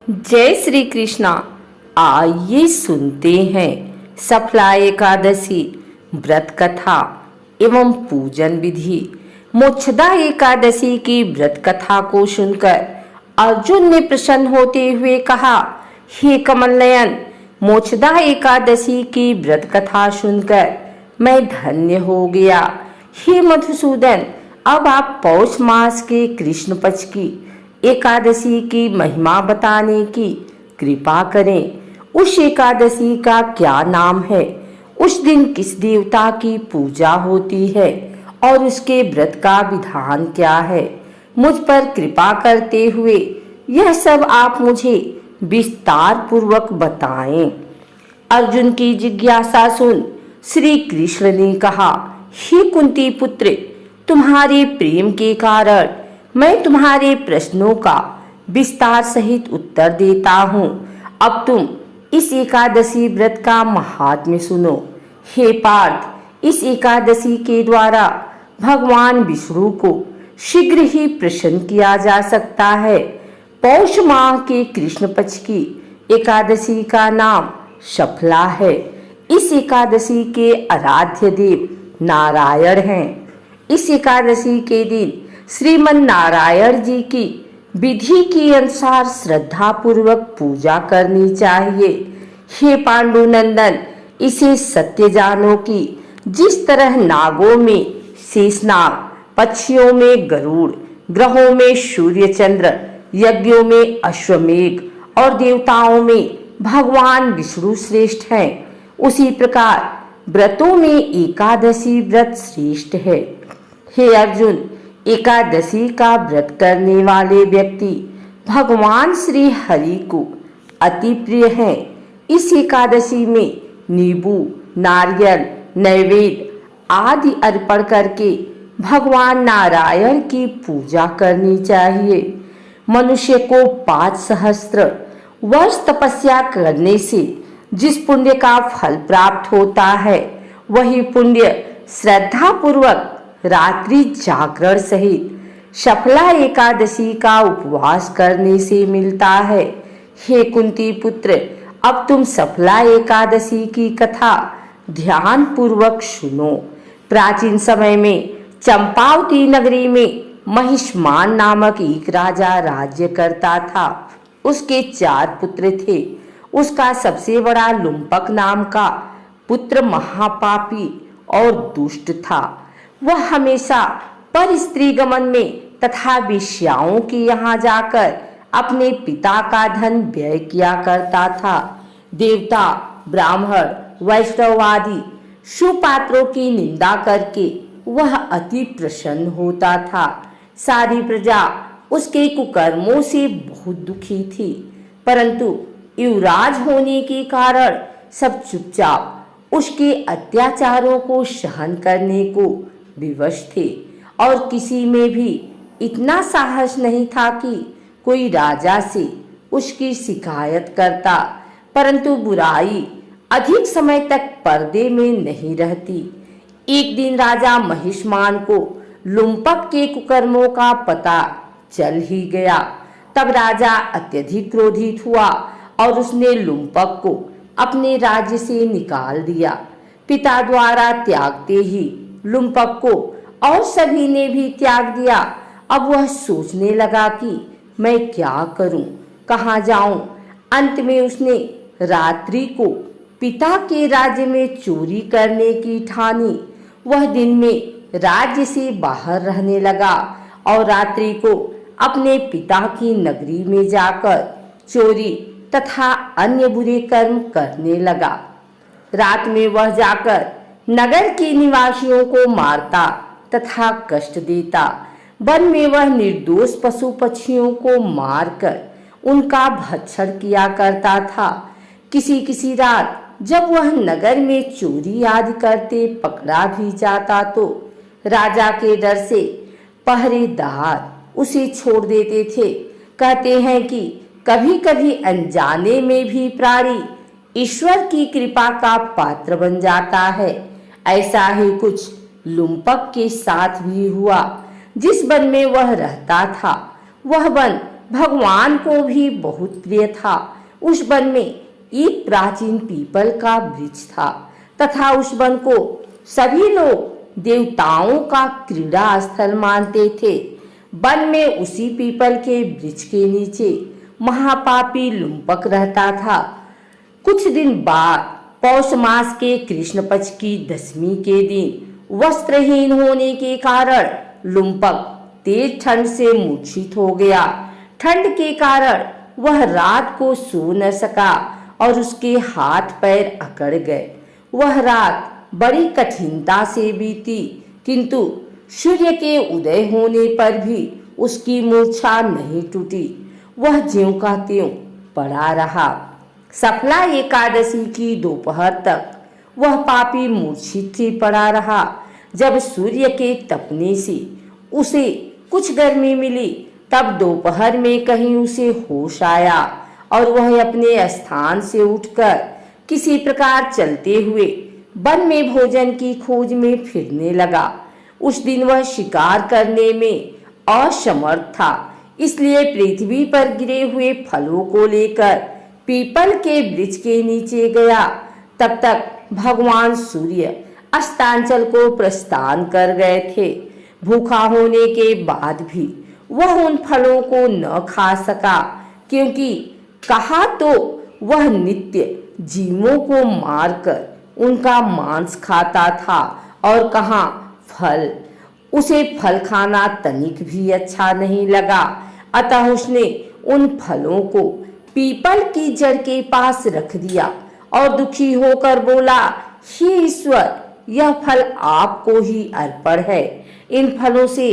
जय श्री कृष्णा। आइए सुनते हैं सफला एकादशी व्रत कथा एवं पूजन विधि। मोक्षदा एकादशी की व्रत कथा को सुनकर अर्जुन ने प्रसन्न होते हुए कहा, हे कमल नयन, मोक्षदा एकादशी की व्रत कथा सुनकर मैं धन्य हो गया। हे मधुसूदन, अब आप पौष मास के कृष्ण पक्ष की एकादशी की महिमा बताने की कृपा करें। उस एकादशी का क्या नाम है? उस दिन किस देवता की पूजा होती है और उसके व्रत का विधान क्या है? मुझ पर कृपा करते हुए यह सब आप मुझे विस्तार पूर्वक बताएं। अर्जुन की जिज्ञासा सुन श्री कृष्ण ने कहा, हे कुंती पुत्र, तुम्हारे प्रेम के कारण मैं तुम्हारे प्रश्नों का विस्तार सहित उत्तर देता हूँ। अब तुम इस एकादशी व्रत का महात्म्य सुनो। हे पार्थ, इस एकादशी के द्वारा भगवान विष्णु को शीघ्र ही प्रसन्न किया जा सकता है। पौष माह के कृष्ण पक्ष की एकादशी का नाम सफला है। इस एकादशी के आराध्य देव नारायण हैं। इस एकादशी के दिन श्रीमन नारायण जी की विधि के अनुसार श्रद्धा पूर्वक पूजा करनी चाहिए। हे पांडु नंदन, इसे सत्य जानो कि जिस तरह नागों में शेषनाग, पक्षियों में गरुड़, ग्रहों में सूर्य चंद्र, यज्ञों में अश्वमेघ और देवताओं में भगवान विष्णु श्रेष्ठ हैं, उसी प्रकार व्रतों में एकादशी व्रत श्रेष्ठ है। हे अर्जुन, एकादशी का व्रत करने वाले व्यक्ति भगवान श्री हरि को अति प्रिय हैं। इस एकादशी में नींबू, नारियल, नैवेद्य आदि अर्पण करके भगवान नारायण की पूजा करनी चाहिए। मनुष्य को 5 सहस्त्र वर्ष तपस्या करने से जिस पुण्य का फल प्राप्त होता है, वही पुण्य श्रद्धा पूर्वक रात्रि जागरण सहित सफला एकादशी का उपवास करने से मिलता है। हे कुंती पुत्र, अब तुम सफला एकादशी की कथा ध्यान पूर्वक सुनो। प्राचीन समय में चंपावती नगरी में महिष्मान नामक एक राजा राज्य करता था। उसके 4 पुत्र थे। उसका सबसे बड़ा लुम्पक नाम का पुत्र महापापी और दुष्ट था। वह हमेशा पर स्त्री गमन में तथा वेश्याओं के यहाँ जाकर अपने पिता का धन व्यय किया करता था। देवता, ब्राह्मण, वैष्णव आदि सुपात्रों की निंदा करके वह अति प्रसन्न होता था। सारी प्रजा उसके कुकर्मों से बहुत दुखी थी, परंतु युवराज होने के कारण सब चुपचाप उसके अत्याचारों को सहन करने को विवश थे और किसी में भी इतना साहस नहीं था कि कोई राजा से उसकी शिकायत करता। परंतु बुराई अधिक समय तक पर्दे में नहीं रहती। एक दिन राजा महिष्मान को लुम्पक के कुकर्मों का पता चल ही गया। तब राजा अत्यधिक क्रोधित हुआ और उसने लुम्पक को अपने राज्य से निकाल दिया। पिता द्वारा त्यागते ही लुम्पक को और सभी ने भी त्याग दिया। अब वह सोचने लगा कि मैं क्या करूं, कहां जाऊं। अंत में उसने रात्रि को पिता के राज्य में चोरी करने की ठानी। वह दिन में राज्य से बाहर रहने लगा और रात्रि को अपने पिता की नगरी में जाकर चोरी तथा अन्य बुरे कर्म करने लगा। रात में वह जाकर नगर के निवासियों को मारता तथा कष्ट देता। वन में वह निर्दोष पशु पक्षियों को मारकर उनका भक्षण किया करता था। किसी किसी रात जब वह नगर में चोरी आदि करते पकड़ा भी जाता तो राजा के डर से पहरेदार उसे छोड़ देते थे। कहते हैं कि कभी कभी अनजाने में भी प्राणी ईश्वर की कृपा का पात्र बन जाता है। ऐसा ही कुछ लुम्पक के साथ भी हुआ। जिस वन में वह रहता था, वह वन भगवान को भी बहुत प्रिय था। उस वन में एक प्राचीन पीपल का वृक्ष था तथा उस वन को सभी लोग देवताओं का क्रीड़ा स्थल मानते थे। वन में उसी पीपल के वृक्ष के नीचे महापापी लुम्पक रहता था। कुछ दिन बाद पौष मास के कृष्ण पक्ष की 10वीं के दिन वस्त्रहीन होने के कारण लुम्पक तेज ठंड से मूर्छित हो गया। ठंड के कारण वह रात को सो न सका और उसके हाथ पैर अकड़ गए। वह रात बड़ी कठिनता से बीती, किंतु सूर्य के उदय होने पर भी उसकी मूर्छा नहीं टूटी। वह ज्यों का त्यों पड़ा रहा। सफला एकादशी की दोपहर तक वह पापी मूर्छित ही पड़ा रहा। जब सूर्य के तपने से उसे कुछ गर्मी मिली, तब दोपहर में कहीं उसे होश आया और वह अपने स्थान से उठकर किसी प्रकार चलते हुए वन में भोजन की खोज में फिरने लगा। उस दिन वह शिकार करने में असमर्थ था, इसलिए पृथ्वी पर गिरे हुए फलों को लेकर पीपल के वृक्ष के नीचे गया। तब तक भगवान सूर्य अस्तांचल को प्रस्थान कर गए थे। भूखा होने के बाद भी वह उन फलों को न खा सका, क्योंकि कहा तो वह नित्य जीवों को मारकर उनका मांस खाता था और कहाँ फल। उसे फल खाना तनिक भी अच्छा नहीं लगा, अतः उसने उन फलों को पीपल की जड़ के पास रख दिया और दुखी होकर बोला, हे ईश्वर, यह फल आपको ही अर्पण है, इन फलों से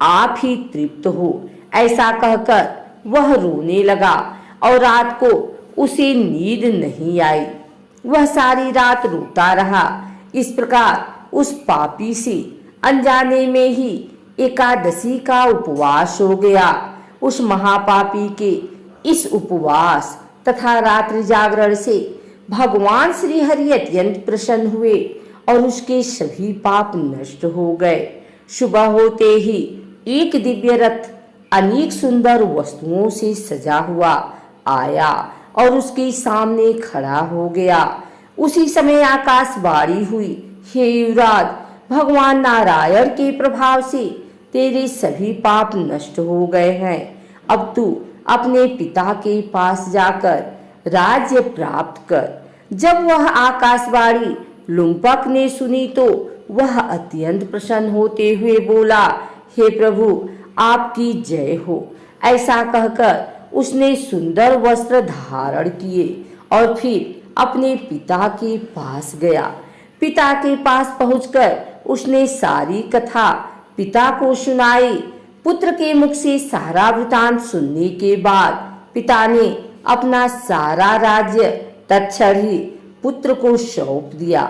आप ही तृप्त हो। ऐसा कहकर वह रोने लगा और रात को उसे नींद नहीं आई। वह सारी रात रोता रहा। इस प्रकार उस पापी से अनजाने में ही एकादशी का उपवास हो गया। उस महापापी के इस उपवास तथा रात्रि जागरण से भगवान श्री हरि अत्यंत प्रसन्न हुए और उसके सभी पाप नष्ट हो गए। सुबह होते ही एक दिव्य रथ अनेक सुंदर वस्तुओं से सजा हुआ आया और उसके सामने खड़ा हो गया। उसी समय आकाशवाणी हुई, हे युवराज, भगवान नारायण के प्रभाव से तेरे सभी पाप नष्ट हो गए हैं। अब तू अपने पिता के पास जाकर राज्य प्राप्त कर। जब वह आकाशवाणी लुम्पक ने सुनी तो वह अत्यंत प्रसन्न होते हुए बोला, हे प्रभु, आपकी जय हो। ऐसा कहकर उसने सुंदर वस्त्र धारण किए और फिर अपने पिता के पास गया। पिता के पास पहुंचकर उसने सारी कथा पिता को सुनाई। पुत्र के मुख से सारा वृतांत सुनने के बाद पिता ने अपना सारा राज्य तत्क्षण ही पुत्र को सौंप दिया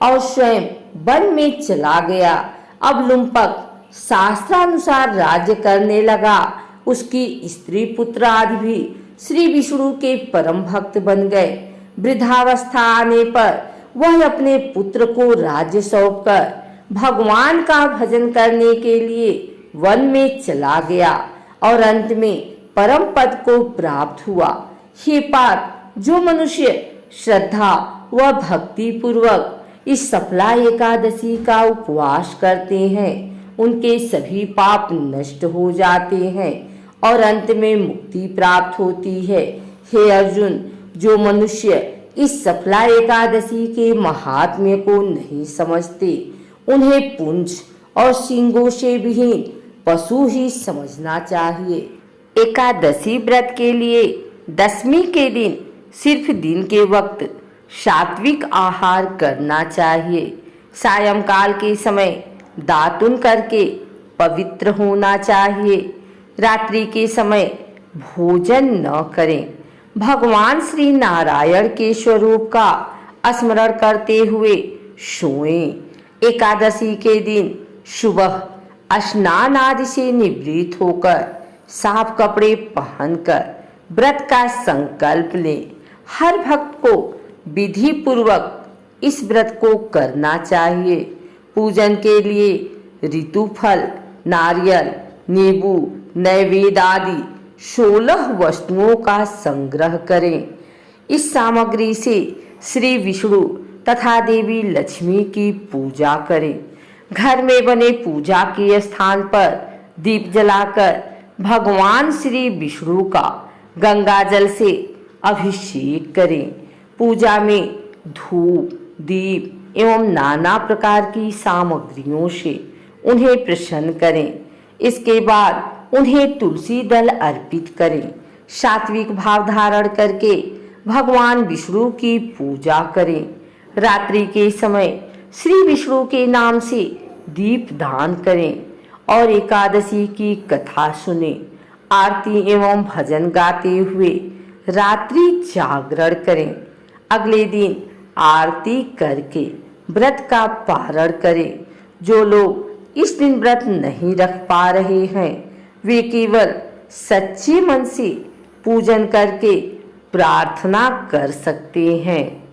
और स्वयं वन में चला गया। अब लुम्पक शास्त्रानुसार राज्य करने लगा। उसकी स्त्री पुत्र आदि भी श्री विष्णु के परम भक्त बन गए। वृद्धावस्था आने पर वह अपने पुत्र को राज्य सौंपकर भगवान का भजन करने के लिए वन में चला गया और अंत में परम पद को प्राप्त हुआ। हे पार्थ, जो मनुष्य श्रद्धा व भक्ति पूर्वक इस सफला एकादशी का उपवास करते हैं, उनके सभी पाप नष्ट हो जाते हैं और अंत में मुक्ति प्राप्त होती है। हे अर्जुन, जो मनुष्य इस सफला एकादशी के महात्म्य को नहीं समझते, उन्हें पुंज और सींगों से विहीन पशु ही समझना चाहिए। एकादशी व्रत के लिए 10वीं के दिन सिर्फ दिन के वक्त सात्विक आहार करना चाहिए। सायंकाल के समय दातुन करके पवित्र होना चाहिए। रात्रि के समय भोजन न करें। भगवान श्री नारायण के स्वरूप का स्मरण करते हुए सोएं। एकादशी के दिन सुबह स्नान आदि से निवृत्त होकर साफ कपड़े पहनकर व्रत का संकल्प लें। हर भक्त को विधि पूर्वक इस व्रत को करना चाहिए। पूजन के लिए ऋतुफल, नारियल, नींबू, नैवेद्य आदि 16 वस्तुओं का संग्रह करें। इस सामग्री से श्री विष्णु तथा देवी लक्ष्मी की पूजा करें। घर में बने पूजा के स्थान पर दीप जलाकर भगवान श्री विष्णु का गंगा जल से अभिषेक करें। पूजा में धूप, दीप एवं नाना प्रकार की सामग्रियों से उन्हें प्रसन्न करें। इसके बाद उन्हें तुलसी दल अर्पित करें। सात्विक भाव धारण करके भगवान विष्णु की पूजा करें। रात्रि के समय श्री विष्णु के नाम से दीप दान करें और एकादशी की कथा सुने। आरती एवं भजन गाते हुए रात्रि जागरण करें। अगले दिन आरती करके व्रत का पारण करें। जो लोग इस दिन व्रत नहीं रख पा रहे हैं वे केवल सच्चे मन से पूजन करके प्रार्थना कर सकते हैं।